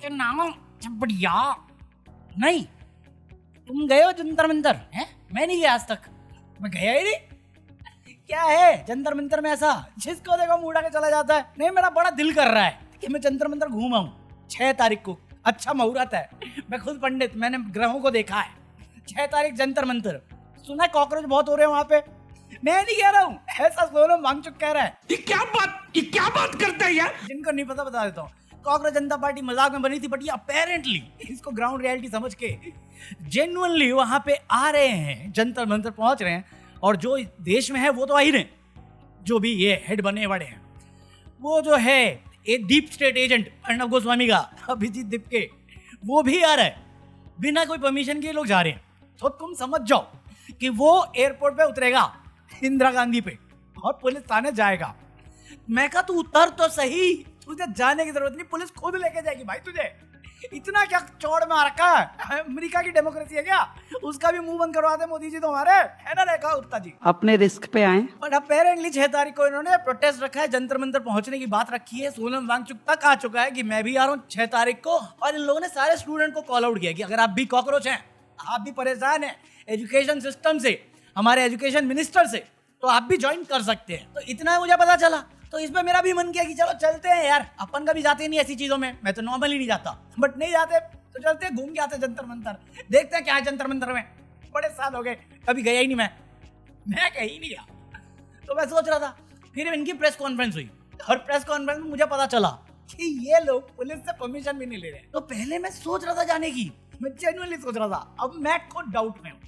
नाम बढ़िया। नहीं, तुम गए हो जंतर मंतर? हैं? मैं नहीं गया आज तक, मैं गया ही नहीं। क्या है जंतर मंतर में ऐसा जिसको देखो मुड़ा के चला जाता है? नहीं, मेरा बड़ा दिल कर रहा है कि मैं जंतर मंतर घूम आऊं 6 तारीख को। अच्छा मुहूर्त है, मैं खुद पंडित, मैंने ग्रहों को देखा है। 6 तारीख जंतर मंतर। सुना है कॉकरोच बहुत हो रहे हैं वहां पे। मैं नहीं कह रहा हूँ, ऐसा सोनम वांगचुक कह रहा है। ये क्या बात करता है यार? जिनको नहीं पता बता देता हूँ। कांग्रेस जनता पार्टी मजाक में बनी थी, बट ये अपेरेंटली इसको ग्राउंड रियलिटी समझ के जेन्युइनली वहां पे आ रहे हैं, जंतर मंतर पहुंच रहे हैं। और जो देश में है वो तो आ ही रहे, जो भी ये हेड बने बड़े हैं। वो जो है एक deep state agent Arnab Goswami का, अभिजीत दिपके, वो भी आ रहा है। बिना कोई परमिशन के लोग जा रहे हैं। तो तुम समझ जाओ कि वो एयरपोर्ट पे उतरेगा इंदिरा गांधी पे और पुलिस थाने जाएगा। मैं कहा तू उतर तो सही, तुझे जाने की जरूरत नहीं, पुलिस खुद लेके जाएगी भाई तुझे। इतना क्या चौड़ में आ रखा है? अमेरिका की डेमोक्रेसी है क्या? उसका भी मुंह बंद करवाते मोदी जी तो हमारे, है ना? रेखा गुप्ता जी अपने रिस्क पे आए। बट अपेरेंटली 6 तारीख को इन्होंने प्रोटेस्ट रखा है, जंतर मंतर पहुंचने की बात रखी है। सोनम वांगचुक तक आ चुका है कि मैं भी आ रहा हूँ 6 तारीख को। और इन लोगों ने सारे स्टूडेंट को कॉल आउट किया कि अगर आप भी कॉकरोच हैं, आप भी परेशान हैं एजुकेशन सिस्टम से, हमारे एजुकेशन मिनिस्टर से, तो आप भी ज्वाइन कर सकते हैं। तो इतना मुझे पता चला, तो इसमें मेरा भी मन किया कि चलो चलते हैं यार। अपन कभी जाते नहीं ऐसी चीजों में, मैं तो नॉर्मली नहीं जाता, बट नहीं जाते तो चलते हैं, घूम के आते जंतर मंतर, देखते हैं क्या है जंतर मंतर में। बड़े साल हो गए, कभी गया ही नहीं मैं कहीं नहीं गया। तो मैं सोच रहा था, फिर इनकी प्रेस कॉन्फ्रेंस हुई और प्रेस कॉन्फ्रेंस में मुझे पता चला कि ये लोग पुलिस से परमिशन भी नहीं ले रहे। तो पहले मैं सोच रहा था जाने की, मैं जेन्युइनली सोच रहा था। अब मैं खुद डाउट में हूँ,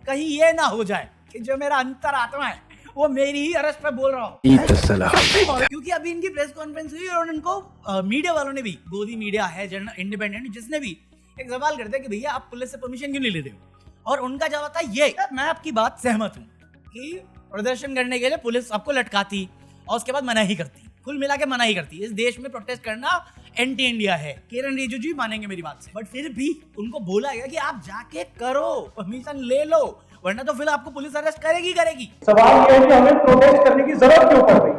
कहीं ये ना हो जाए कि जो मेरा अंतरात्मा है वो मेरी ही अरेस्ट पे बोल रहा हूँ। क्योंकि अभी इनकी प्रेस कॉन्फ्रेंस हुई और इनको मीडिया वालों ने भी, गोदी मीडिया है, जर्नल इंडिपेंडेंट, जिसने भी एक सवाल करते कि भैया आप पुलिस से परमिशन क्यों नहीं ले रहे हो? और उनका जवाब था ये, मैं आपकी बात सहमत हूँ कि प्रदर्शन करने के लिए पुलिस आपको लटकाती और उसके बाद मना ही करती, कुल मिला के मना ही करती। इस देश में प्रोटेस्ट करना एंटी इंडिया है, किरण रिजिजू जी मानेंगे मेरी बात से। बट फिर भी उनको बोला गया कि आप जाके करो, परमिशन ले लो, वरना तो फिर आपको पुलिस अरेस्ट करेगी। सवाल यह है कि हमें प्रोटेस्ट करने की जरूरत क्यों पड़ रही?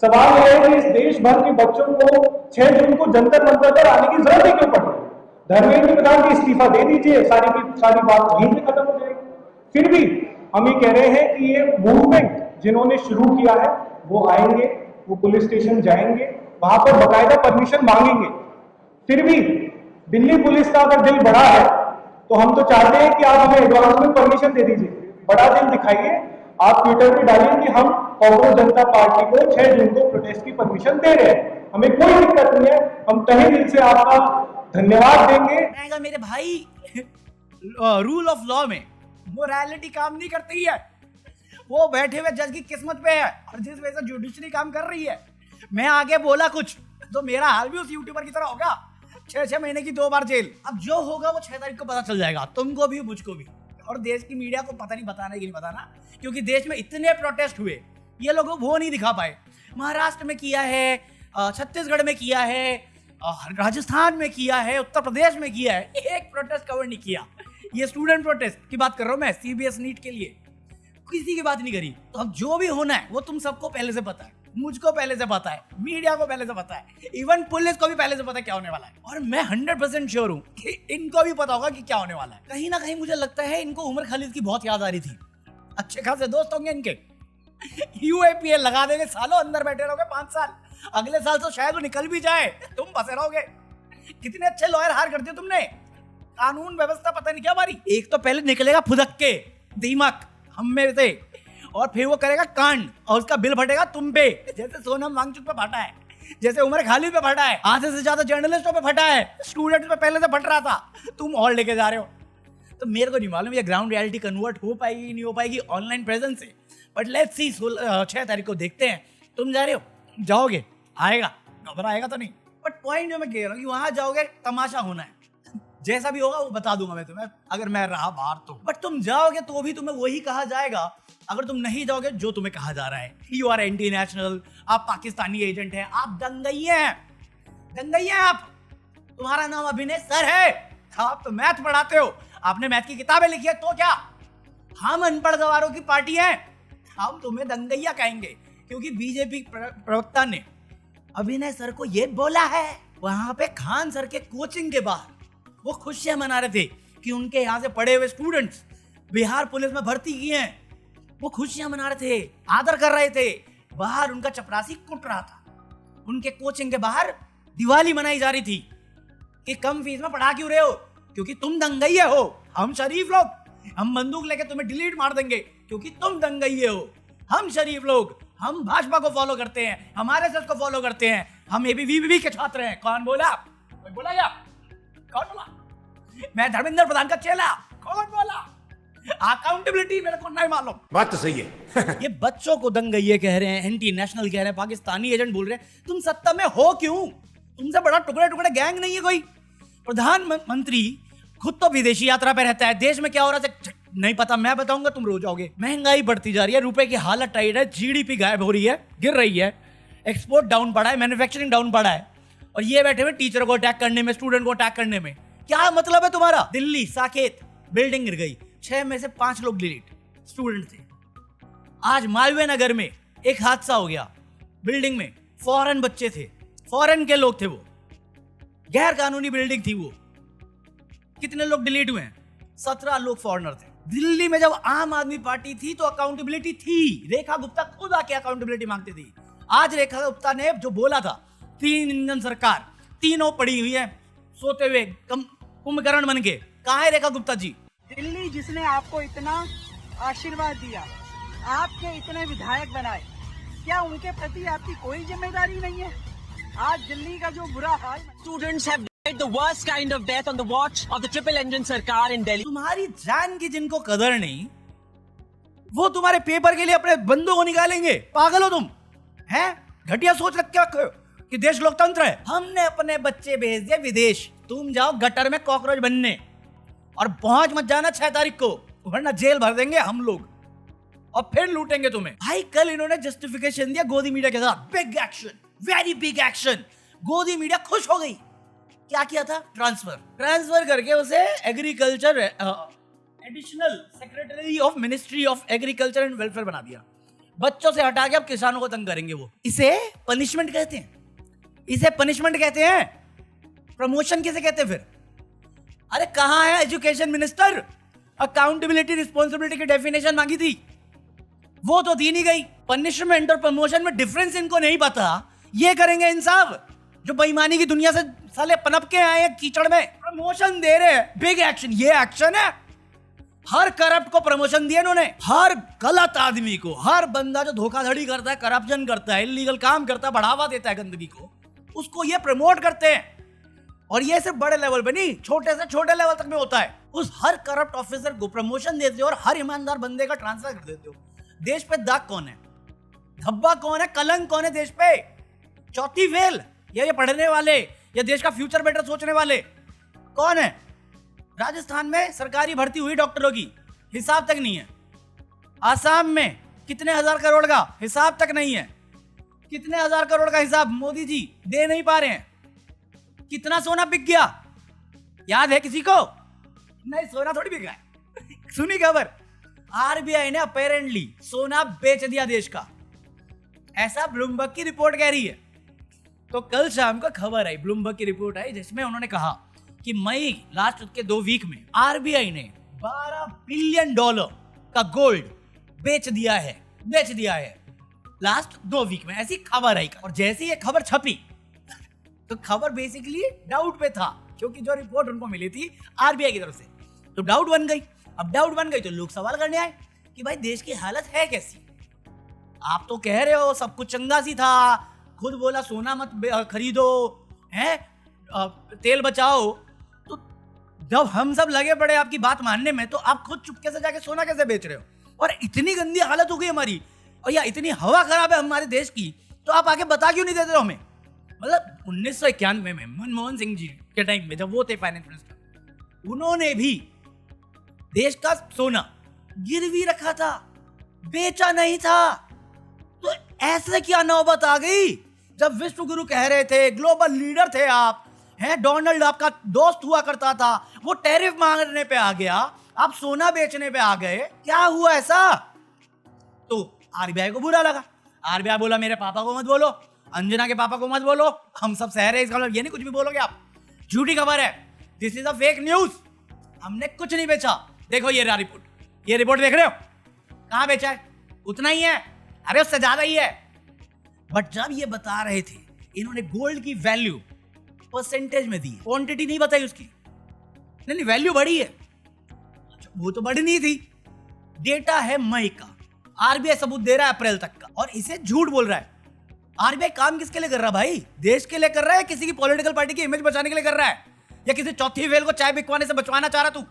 सवाल यह है कि इस देश भर के बच्चों को 6 जून को जंतर मंतर पर आने की जरूरत ही क्यों पड़ रही? धर्मेंद्र प्रधान की इस्तीफा दे दीजिए, सारी की सारी बात यहीं पे खत्म हो जाएगी। फिर भी हम ये कह रहे हैं कि ये मूवमेंट जिन्होंने शुरू किया है वो आएंगे, वो पुलिस स्टेशन जाएंगे, वहां पर बकायदा परमिशन मांगेंगे। फिर भी दिल्ली पुलिस का अगर दिल बड़ा है तो हम तो चाहते हैं कि आप हमें एडवांस में परमिशन दे दीजिए, बड़ा दिल दिखाइए। आप ट्विटर पे डालिए कि हम कांग्रेस जनता पार्टी को 6 जून को प्रोटेस्ट की परमिशन दे रहे हैं, हमें कोई दिक्कत नहीं है, हम तहे दिल से आपका धन्यवाद देंगे। मेरे भाई, रूल ऑफ लॉ में मोरालिटी काम नहीं करती है, वो बैठे हुए जज की किस्मत पे है। और जिस वजह से जुडिशरी काम कर रही है, मैं आगे बोला कुछ तो मेरा हाल भी उस यूट्यूबर की तरह होगा, 6 महीने की 2 बार जेल। अब जो होगा वो 6 तारीख को पता चल जाएगा, तुमको भी मुझको भी। और देश की मीडिया को पता नहीं बताना कि नहीं बताना, क्योंकि देश में इतने प्रोटेस्ट हुए, ये लोग वो नहीं दिखा पाए। महाराष्ट्र में किया है, छत्तीसगढ़ में किया है, राजस्थान में किया है, उत्तर प्रदेश में किया है, एक प्रोटेस्ट कवर नहीं किया। ये स्टूडेंट प्रोटेस्ट की बात कर रहा हूं मैं, सीबीएस नीट के लिए, किसी की बात नहीं करी। तो अब जो भी होना है वो तुम सबको पहले से पता है, मुझको पहले से पता है, मीडिया को पहले से पता है, इवन पुलिस को भी पहले से पता है क्या होने वाला है। और मैं 100% श्योर हूं कि इनको भी पता होगा कि क्या होने वाला है। कहीं ना कहीं मुझे लगता है इनको उमर खालिद की बहुत याद आ रही थी। अच्छे खासे दोस्त होंगे इनके, यूएपीएल लगा देंगे, सालों अंदर बैठे रहोगे 5 साल, अगले साल तो शायद वो निकल भी जाए, तुम फंसे रहोगे। कितने अच्छे लॉयर हार कर दिए तुमने, कानून व्यवस्था पता नहीं क्या हमारी। एक तो पहले निकलेगा फुदक के दीमक हम में से, और फिर वो करेगा कांड और उसका बिल फटेगा तुम पे, जैसे सोनम वांगचुक पे फटा है, जैसे उमर खालिद पे फटा है, आधे से ज्यादा जर्नलिस्टों पे फटा है, स्टूडेंट्स पे पहले से फट रहा था, तुम और लेके जा रहे हो। तो मेरे को नहीं मालूम ये ग्राउंड रियलिटी कन्वर्ट हो पाएगी नहीं हो पाएगी ऑनलाइन प्रेजेंस से, बट लेट्स सी। 6 तारीख को देखते हैं। तुम जा रहे हो, जाओगे, आएगा, घबराएगा तो नहीं। बट पॉइंट जो मैं कह रहा हूँ कि वहां जाओगे तमाशा होना है, जैसा भी होगा वो बता दूंगा मैं तुम्हें, अगर मैं रहा बाहर तो। बट तुम जाओगे तो भी तुम्हें वही कहा जाएगा, अगर तुम नहीं जाओगे जो तुम्हें कहा जा रहा है, यू आर एंटी नेशनल, आप पाकिस्तानी एजेंट हैं, आप दंगैये हैं आप, तुम्हारा नाम अभिनय सर है, आप तो मैथ पढ़ाते हो, आपने मैथ की किताबें लिखी है, तो क्या हम अनपढ़ गवारों की पार्टी हैं? हम तुम्हें दंगैया कहेंगे, क्योंकि बीजेपी प्रवक्ता ने अभिनय सर को यह बोला है। वहां पे खान सर के कोचिंग के बाहर वो खुशियां मना रहे थे कि उनके यहाँ से पढ़े हुए स्टूडेंट्स बिहार पुलिस में भर्ती किए हैं। वो खुशियां मना रहे थे, आदर कर रहे थे। बाहर उनका चपरासी कुट रहा था। उनके कोचिंग के बाहर दिवाली मनाई जा रही थी कि कम फीस में पढ़ा क्यों रहे हो, क्योंकि तुम दंगइये हो। हम शरीफ लोग, हम बंदूक लेके तुम्हें डिलीट मार देंगे क्योंकि तुम दंगइये हो। हम शरीफ लोग, हम भाजपा को फॉलो करते हैं, हम आरएसएस को फॉलो करते हैं, हम एबीवीपी के छात्र हैं। कौन बोला? कोई बोला क्या? कौन बोला? मैं धर्मेंद्र प्रधान का चेला। कौन बोला? अकाउंटेबिलिटी मेरे को नहीं मालूम। बात तो सही है। ये बच्चों को दंगइये कह रहे हैं, एंटी नेशनल कह रहे हैं, पाकिस्तानी एजेंट बोल रहे हैं। तुम सत्ता में हो क्यों? तुमसे बड़ा टुकड़े टुकड़े गैंग नहीं है कोई। प्रधानमंत्री खुद तो विदेशी यात्रा पे रहता है। देश में क्या हो रहा है नहीं पता, मैं बताऊंगा, तुम रो जाओगे। महंगाई बढ़ती जा रही है, रुपए की हालत टाइट है, जीडीपी गायब हो रही है, गिर रही है, एक्सपोर्ट डाउन पड़ा है, मैन्युफैक्चरिंग डाउन पड़ा है, और ये बैठे हुए टीचर को अटैक करने में, स्टूडेंट को अटैक करने में। क्या मतलब है तुम्हारा? दिल्ली साकेत बिल्डिंग गिर गई, 6 में से 5 लोग डिलीट स्टूडेंट थे। आज मालवीय नगर में एक हादसा हो गया, बिल्डिंग में फॉरेन बच्चे थे, फॉरेन के लोग थे, वो गैर कानूनी बिल्डिंग थी वो। कितने लोग डिलीट हुए हैं? 17 लोग फॉरेनर थे। दिल्ली में जब आम आदमी पार्टी थी तो अकाउंटेबिलिटी थी। रेखा गुप्ता खुद आके अकाउंटेबिलिटी मांगती थी। आज रेखा गुप्ता ने जो बोला था, 3 इंजन सरकार, तीनों पड़ी हुई है सोते हुए कुंभकर्ण बन के। कहाँ है रेखा गुप्ता जी? दिल्ली जिसने आपको इतना आशीर्वाद दिया, आपके इतने विधायक बनाए, क्या उनके प्रति आपकी कोई जिम्मेदारी नहीं है? आज दिल्ली का जो बुरा हाल, Students have died the worst kind of death on the watch of the triple engine sarkar in Delhi. तुम्हारी जान की जिनको कदर नहीं, वो तुम्हारे पेपर के लिए अपने बंदों को निकालेंगे। पागल हो तुम? हैं? घटिया सोच रख क्या कि देश लोकतंत्र है। हमने अपने बच्चे भेज दिए विदेश, तुम जाओ गटर में कॉकरोच बनने, और पहुंच मत जाना 6 तारीख को, वरना जेल भर देंगे हम लोग और फिर लूटेंगे तुम्हें। भाई कल इन्होंने जस्टिफिकेशन दिया गोदी मीडिया के साथ, big action, very big action. गोदी मीडिया खुश हो गई। क्या किया था? ट्रांसफर करके उसे agriculture additional secretary of ministry of agriculture and welfare बना दिया। बच्चों से हटा के अब किसानों को तंग करेंगे वो। इसे पनिशमेंट कहते हैं, इसे पनिशमेंट कहते हैं। प्रमोशन किसे कहते हैं फिर? अरे कहां है एजुकेशन मिनिस्टर? अकाउंटेबिलिटी रिस्पॉन्सिबिलिटी की डेफिनेशन मांगी थी, वो तो दी नहीं गई। पनिशमेंट और प्रमोशन में डिफरेंस इनको नहीं पता। ये करेंगे इंसाफ जो बेईमानी की दुनिया से साले पनप के आए हैं कीचड़ में। प्रमोशन दे रहे हैं, बिग एक्शन। ये एक्शन है। हर करप्ट को प्रमोशन दिया इन्होंने, हर गलत आदमी को, हर बंदा जो धोखाधड़ी करता है, करप्शन करता है, इलीगल काम करता है, बढ़ावा देता है गंदगी को, उसको ये प्रमोट करते हैं। और ये सिर्फ बड़े लेवल पे नहीं, छोटे से छोटे लेवल तक में होता है। उस हर करप्ट ऑफिसर को प्रमोशन देते हो और हर ईमानदार बंदे का ट्रांसफर कर देते हो। देश पे दाग कौन है? धब्बा कौन है? कलंक कौन है देश पे? चौथी फेल, ये पढ़ने वाले या देश का फ्यूचर बेटर सोचने वाले कौन है? राजस्थान में सरकारी भर्ती हुई डॉक्टरों की, हिसाब तक नहीं है। आसाम में कितने हजार करोड़ का हिसाब तक नहीं है। कितने हजार करोड़ का हिसाब मोदी जी दे नहीं पा रहे हैं। कितना सोना बिक गया याद है किसी को? नहीं, सोना थोड़ी बिक गया। सुनी खबर, आरबीआई ने अपेरेंटली सोना बेच दिया देश का, ऐसा ब्लूमबर्ग की रिपोर्ट कह रही है। तो कल शाम को खबर आई, ब्लूमबर्ग की रिपोर्ट आई, जिसमें उन्होंने कहा कि मई लास्ट के 2 वीक में आरबीआई ने $12 बिलियन का गोल्ड बेच दिया है लास्ट 2 वीक में। ऐसी खबर आई, और जैसे ये खबर छपी तो खबर बेसिकली डाउट पे था, क्योंकि जो रिपोर्ट उनको मिली थी आरबीआई की तरफ से, तो डाउट बन गई। अब डाउट बन गई तो लोग सवाल करने आए कि भाई देश की हालत है कैसी? आप तो कह रहे हो सब कुछ चंगा सी था, खुद बोला सोना मत खरीदो, हैं तेल बचाओ, तो जब हम सब लगे पड़े आपकी बात मानने में, तो आप खुद चुपके से जाके सोना कैसे बेच रहे हो? और इतनी गंदी हालत हो गई हमारी, और या इतनी हवा खराब है हमारे देश की, तो आप आके बता क्यों नहीं देते हो हमें? मतलब 1991 में मनमोहन सिंह जी के टाइम में जब वो थे फाइनेंस मिनिस्टर, उन्होंने भी देश का सोना गिरवी रखा था, बेचा नहीं था। तो ऐसे क्या नौबत आ गई जब विश्व गुरु कह रहे थे, ग्लोबल लीडर थे आप, हैं, डोनाल्ड आपका दोस्त हुआ करता था, वो टैरिफ मांगने पे आ गया, आप सोना बेचने पे आ गए, क्या हुआ ऐसा? तो आरबीआई को बुरा लगा। आरबीआई बोला मेरे पापा को मत बोलो, अंजना के पापा को मत बोलो, हम सब सह रहे हैं, इसका मतलब ये नहीं कुछ भी बोलोगे आप। झूठी खबर है, this is a fake news. हमने कुछ नहीं बेचा। देखो ये रहा रिपोर्ट, ये रिपोर्ट देख रहे हो, कहां बेचा है? उतना ही है, अरे उससे ज्यादा ही है। बट जब ये बता रहे थे, इन्होंने गोल्ड की वैल्यू परसेंटेज में दी, क्वांटिटी नहीं बताई उसकी। नहीं वैल्यू बढ़ी है, वो तो बढ़नी थी। डेटा है मई का, आरबीआई सबूत दे रहा है अप्रैल तक का, और इसे झूठ बोल रहा है। आरबीआई काम किसके लिए कर रहा है भाई? देश के लिए कर रहा है, किसी की पॉलिटिकल पार्टी की इमेज बचाने के लिए कर रहा है, या किसी चौथी फेल को चाय बिकवाने से बचवाना चाह रहा तू?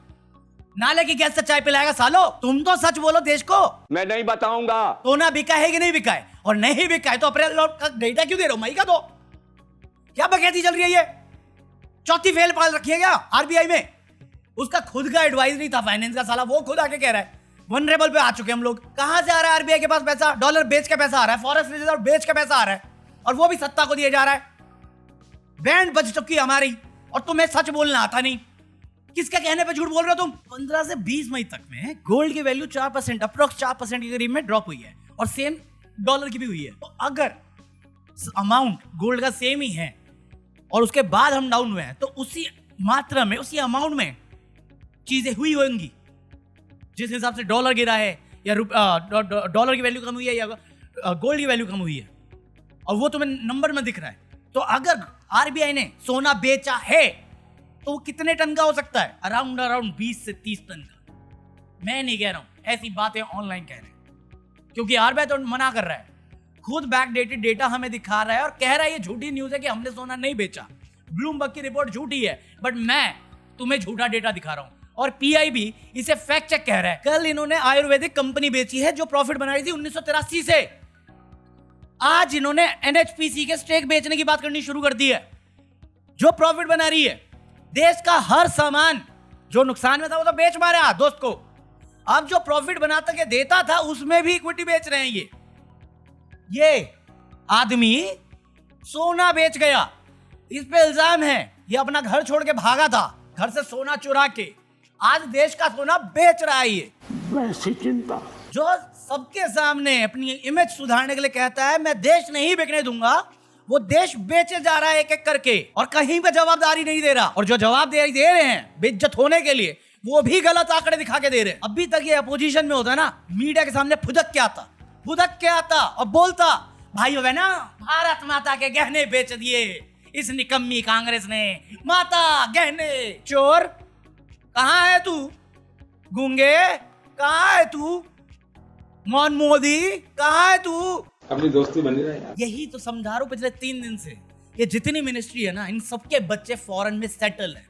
नाले की गैस से चाय पिलाएगा सालो? तुम तो सच बोलो देश को। मैं नहीं बताऊंगा। सोना बिका है कि नहीं बिका है? और नहीं बिका है तो अप्रैल का डेटा क्यों दे रहे हो? मई का दो। क्या बकैती चल रही है ये? चौथी फेल पाल रखी है क्या आरबीआई में? उसका खुद का एडवाइजरी था फाइनेंस का साला, वो खुद आके कह रहा है वनरेबल पे आ चुके हम लोग। कहां से आ रहा है आरबीआई के पास पैसा? डॉलर बेच के पैसा आ रहा है, फॉरेक्स रिजर्व बेच के पैसा आ रहा है, और वो भी सत्ता को दिया जा रहा है। बैंड बज चुकी है हमारी, और तुम्हें सच बोलना आता नहीं। किसके कहने पे झूठ बोल रहे हो तुम? 15 से 20 मई तक में गोल्ड की वैल्यू 4%, अप्रोक्स 4% के करीब में ड्रॉप हुई है, और सेम डॉलर की भी हुई है। तो अगर अमाउंट गोल्ड का सेम ही है और उसके बाद हम डाउन हुए हैं, तो उसी मात्रा में, उसी अमाउंट में चीजें हुई होंगी। जिस हिसाब से डॉलर गिरा है, या डॉलर की वैल्यू कम हुई है, या गोल्ड की वैल्यू कम हुई है, और वो तुम्हें नंबर में दिख रहा है। तो अगर आरबीआई ने सोना बेचा है तो कितने टन का हो सकता है? अराउंड 20 से 30 टन का। मैं नहीं कह रहा हूं, ऐसी बातें ऑनलाइन कह रहे हैं, क्योंकि आरबीआई तो मना कर रहा है, खुद बैकडेटेड डेटा हमें दिखा रहा है और कह रहा है ये झूठी न्यूज है कि हमने सोना नहीं बेचा। ब्लूमबर्ग की रिपोर्ट झूठी है, बट मैं तुम्हें झूठा डेटा दिखा रहा हूं, और पीआईबी इसे फैक्ट चेक कह रहा है। कल इन्होंने आयुर्वेदिक कंपनी बेची है जो प्रॉफिट बना रही थी 1983 से। आज इन्होंने एनएचपीसी के स्टेक बेचने की बात करनी शुरू कर दी है, जो प्रॉफिट बना रही है। देश का हर सामान जो नुकसान में था वो तो बेच मारा दोस्त को, अब जो प्रॉफिट बनाता के देता था उसमें भी इक्विटी बेच रहे हैं। ये आदमी सोना बेच गया, इस पे इल्जाम है ये अपना घर छोड़ के भागा था, घर से सोना चुरा के। आज देश का सोना बेच रहा है ये। वैसी चिंता जो सबके सामने अपनी इमेज सुधारने के लिए कहता है मैं देश नहीं बिकने दूंगा, वो देश बेचे जा रहा है एक एक करके, और कहीं पे जवाबदारी नहीं दे रहा। और जो जवाबदारी दे रहे हैं बेइज्जत होने के लिए, वो भी गलत आंकड़े दिखा के दे रहे हैं। अभी तक ये अपोजिशन में होता ना, मीडिया के सामने फुदक के आता और बोलता भाइयों बहना, भारत माता के गहने बेच दिए इस निकम्मी कांग्रेस ने, माता गहने। चोर कहां है तू? गूंगे कहां है तू? मौन मोदी कहां है तू? अपनी दोस्ती बनी रहे यार। यही तो समझा रहा हूं पिछले 3 दिन से। ये जितनी मिनिस्ट्री है ना, इन सबके बच्चे फॉरेन में सेटल है।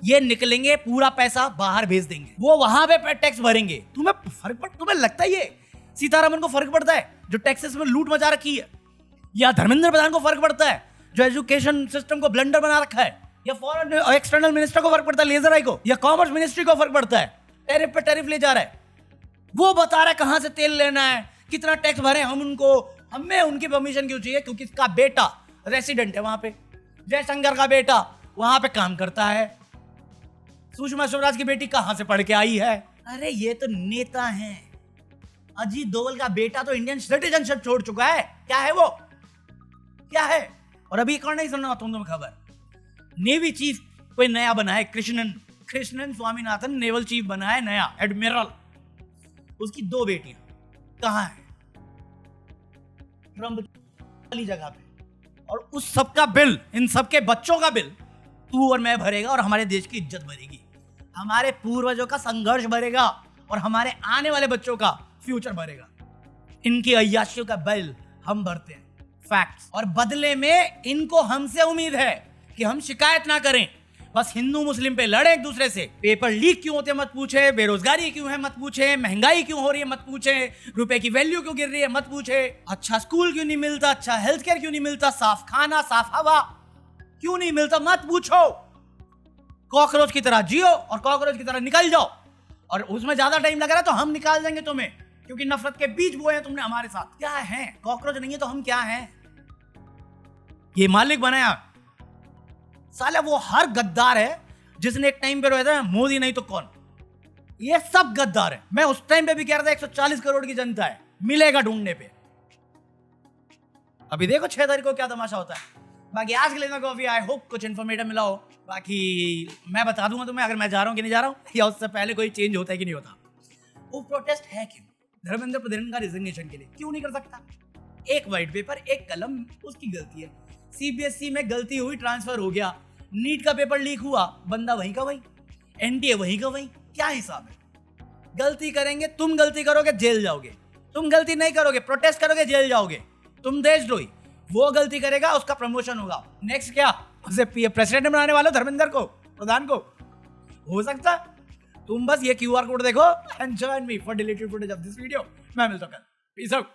ये निकलेंगे, पूरा पैसा बाहर भेज देंगे, वो वहां पे टैक्स भरेंगे। तुम्हें लगता है ये सीतारमन को फर्क पड़ता है जो टैक्सेस में लूट मचा रखी है? या धर्मेंद्र प्रधान को फर्क पड़ता है जो एजुकेशन सिस्टम को ब्लंडर बना रखा है? या फॉरेन एक्सटर्नल मिनिस्टर को फर्क पड़ता है, लेजर आई को? या कॉमर्स मिनिस्ट्री को फर्क पड़ता है? टैरिफ पे टैरिफ ले जा रहा है, वो बता रहा है कहां से तेल लेना है, कितना टैक्स भरे हम उनको। हमें उनकी परमिशन क्यों चाहिए? क्योंकि इसका बेटा रेसिडेंट है वहां पे, जयशंकर का बेटा वहां पे काम करता है। सुषमा स्वराज की बेटी कहां से पढ़ के आई है? अरे ये तो नेता हैं। अजीत डोवल का बेटा तो इंडियन सिटीजनशिप छोड़ चुका है। क्या है वो? क्या है? और अभी कौन नहीं सुनना तुम्हें खबर, नेवी चीफ कोई नया बना है, कृष्णन स्वामीनाथन नेवल चीफ बना है नया एडमिरल। उसकी 2 बेटियां कहां है? ट्रम्प वाली जगह पे। और उस सबका बिल, इन सबके बच्चों का बिल तू और मैं भरेगा, और हमारे देश की इज्जत भरेगी, हमारे पूर्वजों का संघर्ष भरेगा, और हमारे आने वाले बच्चों का फ्यूचर भरेगा। इनकी अय्याशियों का बिल हम भरते हैं, फैक्ट्स। और बदले में इनको हमसे उम्मीद है कि हम शिकायत ना करें, बस हिंदू मुस्लिम पे लड़े एक दूसरे से। पेपर लीक क्यों होते मत पूछे, बेरोजगारी क्यों है मत पूछे, महंगाई क्यों हो रही है मत पूछे, रुपए की वैल्यू क्यों गिर रही है मत पूछे, अच्छा स्कूल क्यों नहीं मिलता, अच्छा हेल्थ केयर क्यों नहीं मिलता, साफ खाना साफ हवा क्यों नहीं मिलता मत पूछो। कॉकरोच की तरह जियो और कॉकरोच की तरह निकल जाओ, और उसमें ज्यादा टाइम लग रहा है तो हम निकाल देंगे तुम्हें, क्योंकि नफरत के बीज बोए हैं तुमने हमारे साथ। क्या है? कॉकरोच नहीं है तो हम क्या हैं? ये मालिक बनाया साला वो हर गद्दार है जिसने एक टाइम पे रोया था मोदी नहीं तो कौन। ये सब गद्दार है। मैं उस टाइम पे भी कह रहा था 140 करोड़ की जनता है, मिलेगा ढूंढने पे। अभी देखो 6 तारीख को क्या तमाशा होता है। बाकी आज के लिए ना कॉफी, आई होप कुछ इन्फॉर्मेटिव मिला हो। बाकी मैं बता दूंगा तुम्हें अगर मैं जा रहा हूँ कि नहीं जा रहा हूँ, या उससे पहले कोई चेंज होता है कि नहीं होता। वो प्रोटेस्ट है क्यों? धर्मेंद्र प्रधान का रिजिग्नेशन के लिए क्यों नहीं कर सकता? एक व्हाइट पेपर, एक कलम, उसकी गलती है। सीबीएसई में गलती हुई, ट्रांसफर हो गया। नीट का पेपर लीक हुआ, बंदा वहीं का वहीं, एनटीए वहीं का वहीं। क्या हिसाब है? गलती करेंगे, तुम गलती करोगे जेल जाओगे, तुम गलती नहीं करोगे प्रोटेस्ट करोगे जेल जाओगे। तुम देशद्रोही। वो गलती करेगा उसका प्रमोशन होगा। नेक्स्ट क्या? उसे प्रेसिडेंट बनाने वाले धर्मेंद्र को, प्रधान को। हो सकता है। तुम बस ये क्यूआर कोड देखो and join me for deleted footage of this video. मैं मिलता हूं कल। Peace out.